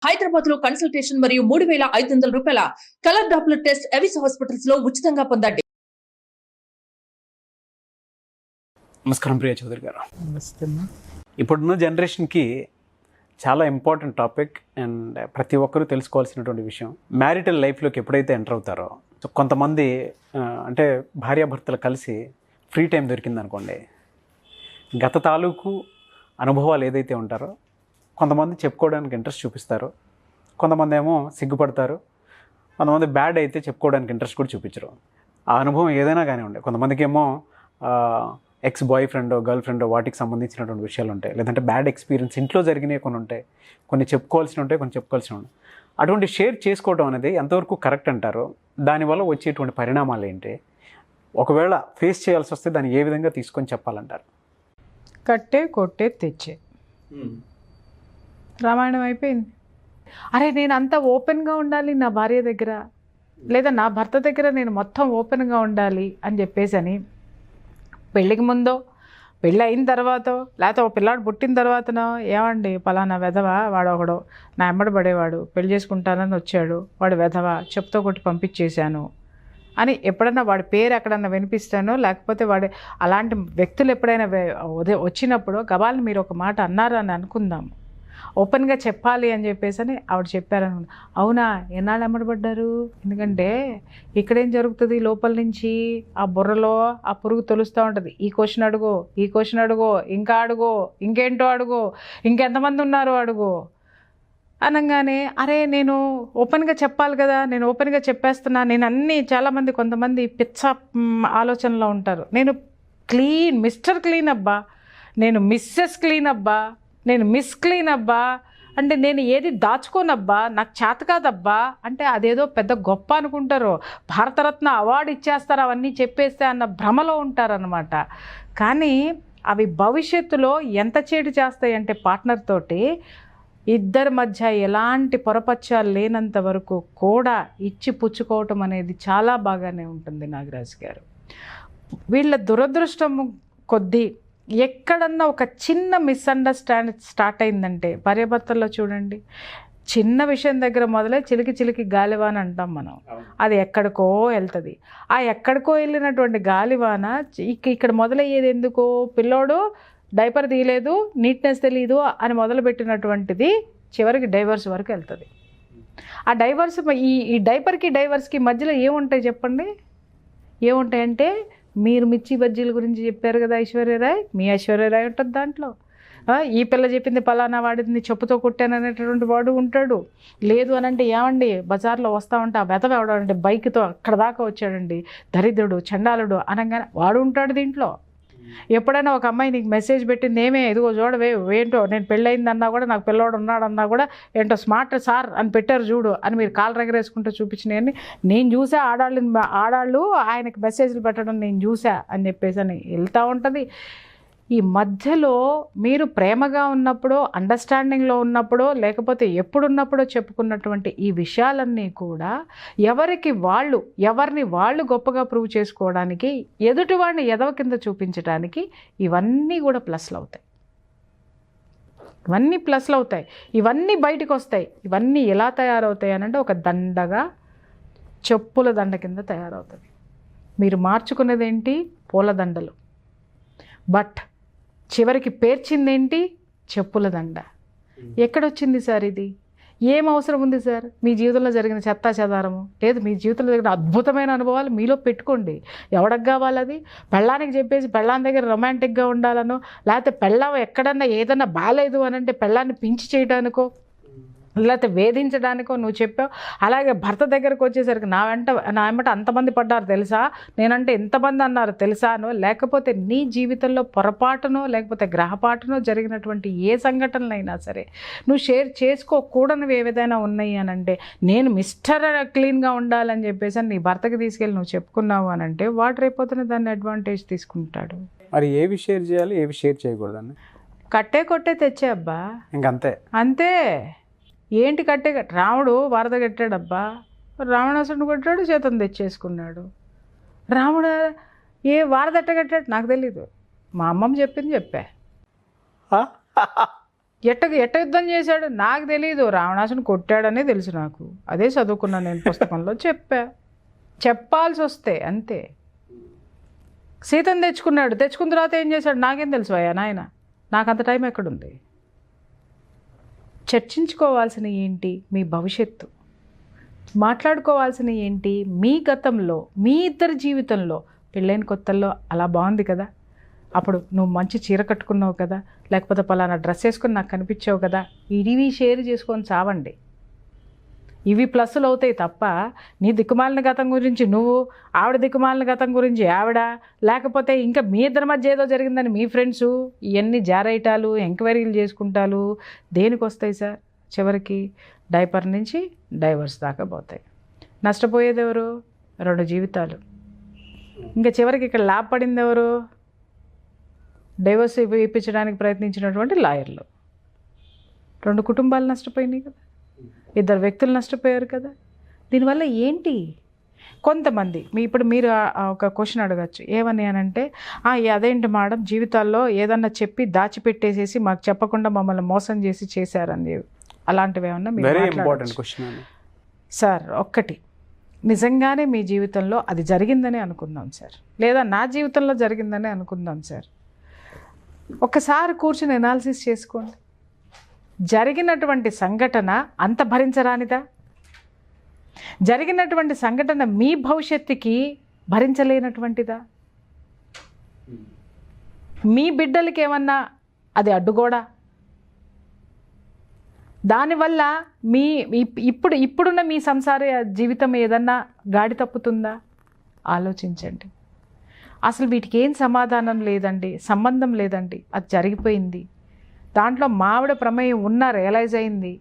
హైదరాబాద్ లో కన్సల్టేషన్ మరియు 3,500 రూపాయల colour Doppler test Avis hospitals లో ఉచితంగా పొందండి. నమస్కారం ప్రియ చౌదరి గారు. నమస్తే. ఇప్పుడున్న జనరేషన్కి చాలా ఇంపార్టెంట్ టాపిక్ అండ్ ప్రతి ఒక్కరూ తెలుసుకోవాల్సినటువంటి విషయం. మ్యారిటల్ లైఫ్లోకి ఎప్పుడైతే ఎంటర్ అవుతారో కొంతమంది అంటే భార్యాభర్తలు కలిసి ఫ్రీ టైం దొరికిందనుకోండి, గత తాలూకు అనుభవాలు ఏదైతే ఉంటారో కొంతమంది చెప్పుకోవడానికి ఇంట్రెస్ట్ చూపిస్తారు, కొంతమంది ఏమో సిగ్గుపడతారు, కొంతమంది బ్యాడ్ అయితే చెప్పుకోవడానికి ఇంట్రెస్ట్ కూడా చూపించరు. ఆ అనుభవం ఏదైనా కానివ్వండి, కొంతమందికి ఏమో ఎక్స్ బాయ్ ఫ్రెండో గర్ల్ ఫ్రెండో వాటికి సంబంధించినటువంటి విషయాలు ఉంటాయి, లేదంటే బ్యాడ్ ఎక్స్పీరియన్స్ ఇంట్లో జరిగినవి కొన్ని ఉంటాయి, కొన్ని చెప్పుకోవాల్సి ఉంటాయి, కొన్ని చెప్పుకోవాల్సి ఉంటాయి. అటువంటి షేర్ చేసుకోవడం అనేది ఎంతవరకు కరెక్ట్ అంటారో, దానివల్ల వచ్చేటువంటి పరిణామాలు ఏంటి, ఒకవేళ ఫేస్ చేయాల్సి వస్తే దాన్ని ఏ విధంగా తీసుకొని చెప్పాలంటారు? కట్టే కొట్టే తెచ్చే రామాయణం అయిపోయింది. అరే నేను అంతా ఓపెన్గా ఉండాలి నా భార్య దగ్గర, లేదా నా భర్త దగ్గర నేను మొత్తం ఓపెన్గా ఉండాలి అని చెప్పేసి పెళ్ళికి ముందో పెళ్ళి అయిన తర్వాతో లేకపోతే ఒక పిల్లాడు పుట్టిన తర్వాతనో, ఏమండి పలానా వెధవ వాడు ఒకడు నా ఎమ్మడి పడేవాడు, పెళ్లి చేసుకుంటానని వచ్చాడు, వాడు వెధవ చెప్పుతో కొట్టి పంపించేశాను అని ఎప్పుడన్నా వాడి పేరు ఎక్కడన్నా వినిపిస్తానో, లేకపోతే వాడి అలాంటి వ్యక్తులు ఎప్పుడైనా వచ్చినప్పుడు గబాల్ని మీరు ఒక మాట అన్నారు అని అనుకుందాము, ఓపెన్గా చెప్పాలి అని చెప్పేసి ఆవిడ చెప్పారనుకున్నా. అవునా, ఎన్నాళ్ళు ఎమ్మడబడ్డారు? ఎందుకంటే ఇక్కడేం జరుగుతుంది, లోపల నుంచి ఆ బుర్రలో ఆ పురుగు తొలుస్తూ ఉంటుంది. ఈ క్వశ్చన్ అడుగు, ఈ క్వశ్చన్ అడుగు, ఇంకా అడుగు, ఇంకేంటో అడుగు, ఇంకెంతమంది ఉన్నారు అడుగు అనగానే, అరే నేను ఓపెన్గా చెప్పాలి కదా, నేను ఓపెన్గా చెప్పేస్తున్నా, నేను అన్నీ చాలామంది కొంతమంది పిచ్చ ఆలోచనలో ఉంటారు. నేను క్లీన్, మిస్టర్ క్లీన్ అబ్బా, నేను మిస్సెస్ క్లీన్ అబ్బా, నేను మిస్ క్లీన్ అబ్బా, అంటే నేను ఏది దాచుకోనబ్బా, నాకు చేత కాదబ్బా అంటే అదేదో పెద్ద గొప్ప అనుకుంటారు. భారతరత్న అవార్డు ఇచ్చేస్తారు అవన్నీ చెప్పేస్తే అన్న భ్రమలో ఉంటారనమాట. కానీ అవి భవిష్యత్తులో ఎంత చేటు చేస్తాయి అంటే పార్ట్నర్ తోటి ఇద్దరి మధ్య ఎలాంటి పొరపచ్చాలు లేనంత వరకు కూడా ఇచ్చి పుచ్చుకోవటం అనేది చాలా బాగానే ఉంటుంది. నాగరాజు గారు, వీళ్ళ దురదృష్టం కొద్దీ ఎక్కడన్నా ఒక చిన్న మిస్అండర్స్టాండ్ స్టార్ట్ అయిందంటే, భార్యాభర్తల్లో చూడండి, చిన్న విషయం దగ్గర మొదలై చిలికి చిలికి గాలివాన అంటాం మనం, అది ఎక్కడికో వెళ్తుంది. ఆ ఎక్కడికో వెళ్ళినటువంటి గాలివాన ఇక్కడ మొదలయ్యేది ఎందుకో, పిల్లోడు డైపర్ తీయలేదు, నీట్నెస్ తెలియదు అని మొదలుపెట్టినటువంటిది చివరికి డైవర్స్ వరకు వెళ్తుంది. ఆ డైవర్స్ ఈ డైపర్కి డైవర్స్కి మధ్యలో ఏముంటాయి చెప్పండి? ఏముంటాయంటే, మీరు మిర్చి బజ్జీల గురించి చెప్పారు కదా ఐశ్వర్యరాయ్, మీ ఐశ్వర్యరాయ్ ఉంటుంది దాంట్లో. ఈ పిల్ల చెప్పింది పలానా వాడిని చెప్పుతో కొట్టాననేటటువంటి వాడు ఉంటాడు. లేదు అని అంటే, ఏమండి బజార్లో వస్తూ ఉంటే ఆ వెధవ ఎవడంటే బైక్తో అక్కడ దాకా వచ్చాడండి, దరిద్రుడు చండాలుడు అనగానే వాడు ఉంటాడు దీంట్లో. ఎప్పుడైనా ఒక అమ్మాయి నీకు మెసేజ్ పెట్టింది, ఏమే ఇదిగో చూడవే, ఏంటో నేను పెళ్ళయిందన్నా కూడా, నాకు పిల్లోడు ఉన్నాడన్నా కూడా, ఏంటో స్మార్ట్ సార్ అని పెట్టారు చూడు అని మీరు కాలు రగరేసుకుంటూ చూపించినాయని నేను చూసా. ఆడాళ్ళు ఆయనకి మెసేజ్లు పెట్టడం నేను చూసా అని చెప్పేసి అని వెళ్తూ ఉంటుంది. ఈ మధ్యలో మీరు ప్రేమగా ఉన్నప్పుడో, అండర్స్టాండింగ్లో ఉన్నప్పుడో, లేకపోతే ఎప్పుడున్నప్పుడో చెప్పుకున్నటువంటి ఈ విషయాలన్నీ కూడా ఎవరిని వాళ్ళు గొప్పగా ప్రూవ్ చేసుకోవడానికి, ఎదుటివాడిని ఎదవ కింద చూపించడానికి ఇవన్నీ కూడా ప్లస్లు అవుతాయి. ఇవన్నీ ప్లస్లు అవుతాయి, ఇవన్నీ బయటకు వస్తాయి. ఇవన్నీ ఎలా తయారవుతాయి అని అంటే, ఒక దండగా చెప్పుల దండ కింద తయారవుతుంది. మీరు మార్చుకున్నది ఏంటి? పూలదండలు. బట్ చివరికి పేర్చిందేంటి? చెప్పుల దండ. ఎక్కడొచ్చింది సార్ ఇది? ఏం అవసరం ఉంది సార్? మీ జీవితంలో జరిగిన చెత్తా చెదారము, లేదు మీ జీవితంలో జరిగిన అద్భుతమైన అనుభవాలు మీలో పెట్టుకోండి. ఎవరికి కావాలి అది? పెళ్ళానికి చెప్పేసి పెళ్ళాని దగ్గర రొమాంటిక్గా ఉండాలనో, లేకపోతే పెళ్ళాం ఎక్కడన్నా ఏదన్నా బాగాలేదు అని అంటే పెళ్ళాన్ని పించి చేయడానికో, లేకపోతే వేధించడానికో నువ్వు చెప్పావు. అలాగే భర్త దగ్గరకు వచ్చేసరికి నా వెంట అంతమంది పడ్డారు తెలుసా, నేనంటే ఎంతమంది అన్నారు తెలుసానో, లేకపోతే నీ జీవితంలో పొరపాటునో లేకపోతే గ్రహపాటునో జరిగినటువంటి ఏ సంఘటనలైనా సరే నువ్వు షేర్ చేసుకోకూడనివి ఏదైనా ఉన్నాయి అని అంటే, నేను మిస్టర్ క్లీన్గా ఉండాలని చెప్పేసి నీ భర్తకి తీసుకెళ్ళి నువ్వు చెప్పుకున్నావు అని అంటే, వాడు రేపోతున్న దాన్ని అడ్వాంటేజ్ తీసుకుంటాడు. మరి ఏవి షేర్ చేయాలి, ఏవి షేర్ చేయకూడదని? కట్టే కొట్టే తెచ్చే అబ్బా, ఇంకంతే. అంతే. ఏంటి కట్టే? రాముడు వరద కట్టాడబ్బా, రావణాసురుడు కొట్టాడు, చేతం తెచ్చేసుకున్నాడు. రాముడు వరద ఎట్ట కట్టాడు నాకు తెలీదు, మా అమ్మమ్మ చెప్పింది చెప్పా. ఎట్ట యుద్ధం చేశాడు నాకు తెలియదు, రావణాసుని కొట్టాడనే తెలుసు నాకు, అదే చదువుకున్నాను నేను పుస్తకంలో, చెప్పాల్సి వస్తే అంతే. సీతను తెచ్చుకున్న తర్వాత ఏం చేశాడు నాకేం తెలుసు అయ్యా నాయన, నాకు అంత టైం ఎక్కడుంది. చర్చించుకోవాల్సిన ఏంటి మీ భవిష్యత్తు, మాట్లాడుకోవాల్సిన ఏంటి మీ గతంలో, మీ ఇద్దరి జీవితంలో. పెళ్ళైన కొత్తల్లో అలా బాగుంది కదా, అప్పుడు నువ్వు మంచి చీర కట్టుకున్నావు కదా, లేకపోతే పలానా డ్రెస్ వేసుకుని నాకు కనిపించావు కదా, ఇవి షేర్ చేసుకొని చావండి. ఇవి ప్లస్సులు అవుతాయి తప్ప నీ దిక్కుమాలిన గతం గురించి నువ్వు, ఆవిడ దిక్కుమాలిన గతం గురించి ఆవిడ, లేకపోతే ఇంకా మీ ఇద్దరి మధ్య ఏదో జరిగిందని మీ ఫ్రెండ్స్, ఇవన్నీ జారైటాలు ఎంక్వైరీలు చేసుకుంటాలు దేనికి వస్తాయి సార్? చివరికి డైపర్ నుంచి డైవర్స్ దాకా పోతాయి. నష్టపోయేది ఎవరు? 2 జీవితాలు. ఇంకా చివరికి ఇక్కడ లాభపడింది ఎవరు? డైవర్స్ ఇప్పించడానికి ప్రయత్నించినటువంటి లాయర్లు. 2 కుటుంబాలు నష్టపోయినాయి కదా, 2 వ్యక్తులు నష్టపోయారు కదా. దీనివల్ల ఏంటి? కొంతమంది ఇప్పుడు మీరు ఒక క్వశ్చన్ అడగచ్చు, ఏమని అనంటే అదేంటి మేడం జీవితాల్లో ఏదన్నా చెప్పి దాచిపెట్టేసేసి మాకు చెప్పకుండా మమ్మల్ని మోసం చేశారని, అలాంటివి ఏమన్నా మీరు సార్? ఒక్కటి, నిజంగానే మీ జీవితంలో అది జరిగిందని అనుకుందాం సార్, లేదా నా జీవితంలో జరిగిందని అనుకుందాం సార్. ఒక్కసారి కూర్చుని ఎనాలిసిస్ చేసుకోండి. జరిగినటువంటి సంఘటన అంత భరించరానిదా? జరిగినటువంటి సంఘటన మీ భవిష్యత్తుకి భరించలేనటువంటిదా? మీ బిడ్డలకి ఏమన్నా అది అడ్డుగోడా? దానివల్ల మీ ఇప్పుడున్న మీ సంసార జీవితం ఏదన్నా గాడి తప్పుతుందా? ఆలోచించండి. అసలు వీటికి ఏం సమాధానం లేదండి, సంబంధం లేదండి, అది జరిగిపోయింది. దాంట్లో మావిడ ప్రమేయం ఉన్న రియలైజ్ అయింది,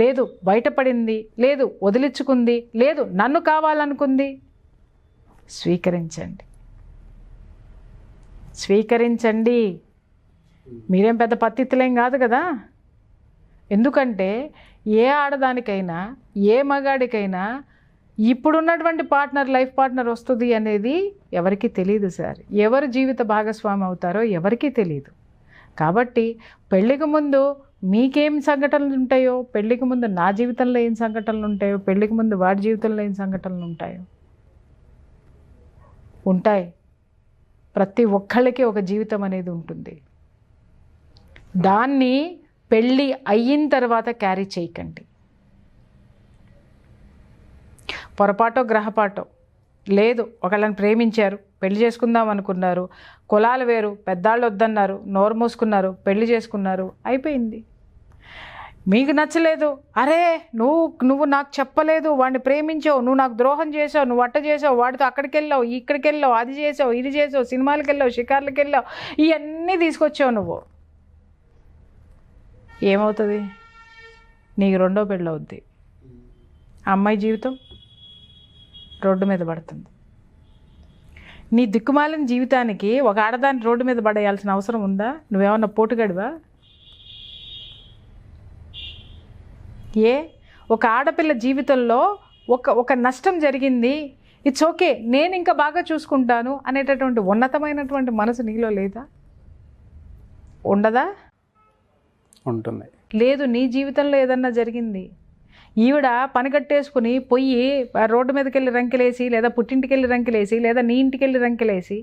లేదు బయటపడింది, లేదు వదిలించుకుంది, లేదు నన్ను కావాలనుకుంది. స్వీకరించండి. మీరేం పెద్ద పత్తిత్తులేం కాదు కదా. ఎందుకంటే ఏ ఆడదానికైనా ఏ మగాడికైనా ఇప్పుడున్నటువంటి లైఫ్ పార్ట్నర్ వస్తుంది అనేది ఎవరికీ తెలియదు సార్. ఎవరు జీవిత భాగస్వామి అవుతారో ఎవరికీ తెలియదు. కాబట్టి పెళ్ళికి ముందు మీకేం సంఘటనలు ఉంటాయో, పెళ్ళికి ముందు నా జీవితంలో ఏం సంఘటనలు ఉంటాయో, పెళ్ళికి ముందు వాడి జీవితంలో ఏం సంఘటనలు ఉంటాయి. ప్రతి ఒక్కళ్ళకి ఒక జీవితం అనేది ఉంటుంది. దాన్ని పెళ్ళి అయిన తర్వాత క్యారీ చేయకండి. పొరపాటో గ్రహపాటో లేదు, ఒకళ్ళని ప్రేమించారు, పెళ్లి చేసుకుందాం అనుకున్నారు, కులాలు వేరు, పెద్దాళ్ళు వద్దన్నారు, నోరు మూసుకున్నారు, పెళ్లి చేసుకున్నారు, అయిపోయింది. మీకు నచ్చలేదు, అరే నువ్వు నాకు చెప్పలేదు, వాడిని ప్రేమించావు, నువ్వు నాకు ద్రోహం చేసావు, నువ్వు అట్ట చేసావు, వాడితో అక్కడికి వెళ్ళావు, ఇక్కడికి వెళ్ళావు, అది చేసావు, ఇది చేసావు, సినిమాలకు వెళ్ళావు, షికార్లకు వెళ్ళావు, ఇవన్నీ తీసుకొచ్చావు నువ్వు. ఏమవుతుంది? నీకు 2వ పెళ్ళి అవుద్ది. ఆ అమ్మాయి జీవితం రోడ్డు మీద పడుతుంది. నీ దిక్కుమాలిన జీవితానికి ఒక ఆడదాన్ని రోడ్డు మీద పడేయాల్సిన అవసరం ఉందా? నువ్వేమన్నా పోటుగడివా? ఒక ఆడపిల్ల జీవితంలో ఒక నష్టం జరిగింది, ఇట్స్ ఓకే, నేను ఇంకా బాగా చూసుకుంటాను అనేటటువంటి ఉన్నతమైనటువంటి మనసు నీలో లేదా? ఉండదా? ఉంటుంది. లేదు. నీ జీవితంలో ఏదన్నా జరిగింది, ఈవిడ పని కట్టేసుకుని పొయ్యి రోడ్డు మీదకి వెళ్ళి రంకెలేసి, లేదా పుట్టింటికి వెళ్ళి రంకెలేసి, లేదా నీ ఇంటికి వెళ్ళి రంకెలేసి,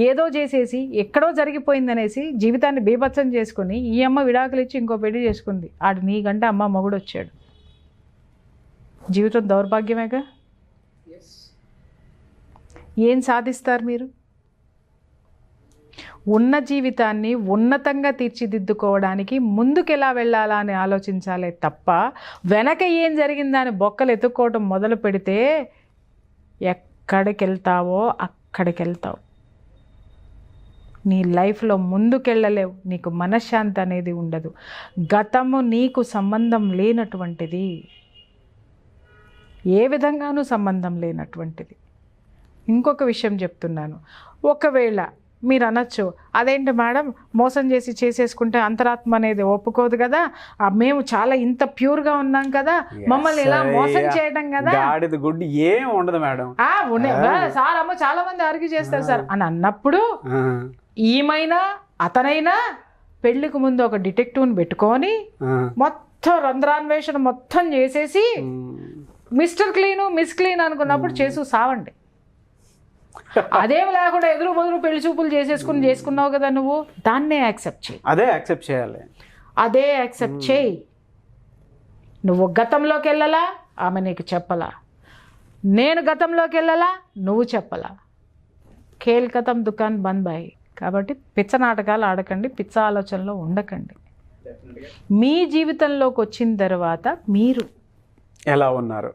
ఏదో చేసేసి ఎక్కడో జరిగిపోయిందనేసి జీవితాన్ని బీభత్సం చేసుకుని ఈ అమ్మ విడాకులు ఇచ్చి ఇంకో పెళ్లి చేసుకుంది. ఆడు నీకంటే అమ్మ మొగుడు వచ్చాడు. జీవితం దౌర్భాగ్యమేగా. ఏం సాధిస్తారు మీరు? ఉన్న జీవితాన్ని ఉన్నతంగా తీర్చిదిద్దుకోవడానికి ముందుకు ఎలా వెళ్ళాలా అని ఆలోచించాలే తప్ప వెనక ఏం జరిగిందని బొక్కలు ఎత్తుక్కోవడం మొదలు పెడితే ఎక్కడికి వెళ్తావో అక్కడికి వెళ్తావు. నీ లైఫ్లో ముందుకెళ్ళలేవు, నీకు మనశ్శాంతి అనేది ఉండదు. గతము నీకు సంబంధం లేనటువంటిది, ఏ విధంగానూ సంబంధం లేనటువంటిది. ఇంకొక విషయం చెప్తున్నాను, ఒకవేళ మీరు అనొచ్చు, అదేంటి మేడం మోసం చేసేసుకుంటే అంతరాత్మ అనేది ఒప్పుకోదు కదా, మేము చాలా ఇంత ప్యూర్గా ఉన్నాం కదా, మమ్మల్ని ఇలా మోసం చేయడం కదా, గుడ్డి ఏం ఉండదు మేడం సార్ అమ్మ చాలా మంది ఆర్గ్యూ చేస్తారు సార్ అని అన్నప్పుడు, ఈమైనా అతనైనా పెళ్లికి ముందు ఒక డిటెక్టివ్ని పెట్టుకొని మొత్తం రంధ్రాన్వేషణ మొత్తం చేసేసి మిస్టర్ క్లీను మిస్ క్లీన్ అనుకున్నప్పుడు చేసు సావండి. అదేం లేకుండా ఎదురు బదురు పెళ్లి చూపులు చేసుకున్నావు కదా నువ్వు, దాన్నే యాక్సెప్ట్ చేయి. అదే యాక్సెప్ట్ చేయాలి. అదే యాక్సెప్ట్ చేయి. నువ్వు గతంలోకి వెళ్ళాలా, ఆమె నీకు చెప్పలా. నేను గతంలోకి వెళ్ళాలా, నువ్వు చెప్పలా. ఖేల్ ఖతం దుకాన్ బంద్ బాయ్. కాబట్టి పిచ్చ నాటకాలు ఆడకండి, పిచ్చ ఆలోచనలో ఉండకండి. మీ జీవితంలోకి వచ్చిన తర్వాత మీరు ఎలా ఉన్నారు,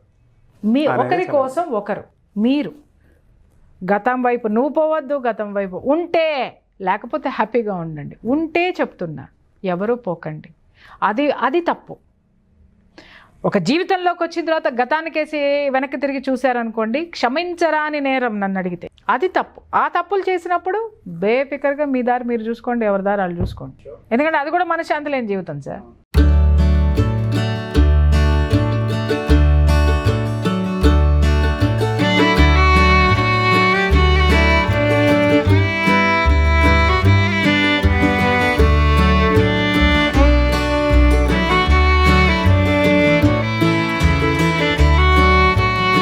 మీ ఒకరి కోసం ఒకరు, మీరు గతం వైపు నువ్వు పోవద్దు, గతం వైపు ఉంటే, లేకపోతే హ్యాపీగా ఉండండి. ఉంటే చెప్తున్నా, ఎవరూ పోకండి. అది తప్పు. ఒక జీవితంలోకి వచ్చిన తర్వాత గతానికేసి వెనక్కి తిరిగి చూశారనుకోండి, క్షమించరాని నేరం నన్ను అడిగితే, అది తప్పు. ఆ తప్పులు చేసినప్పుడు బేఫికర్గా మీ దారి మీరు చూసుకోండి, ఎవరి దారి వాళ్ళు చూసుకోండి. ఎందుకంటే అది కూడా మనశ్శాంతి లేని జీవితం సార్.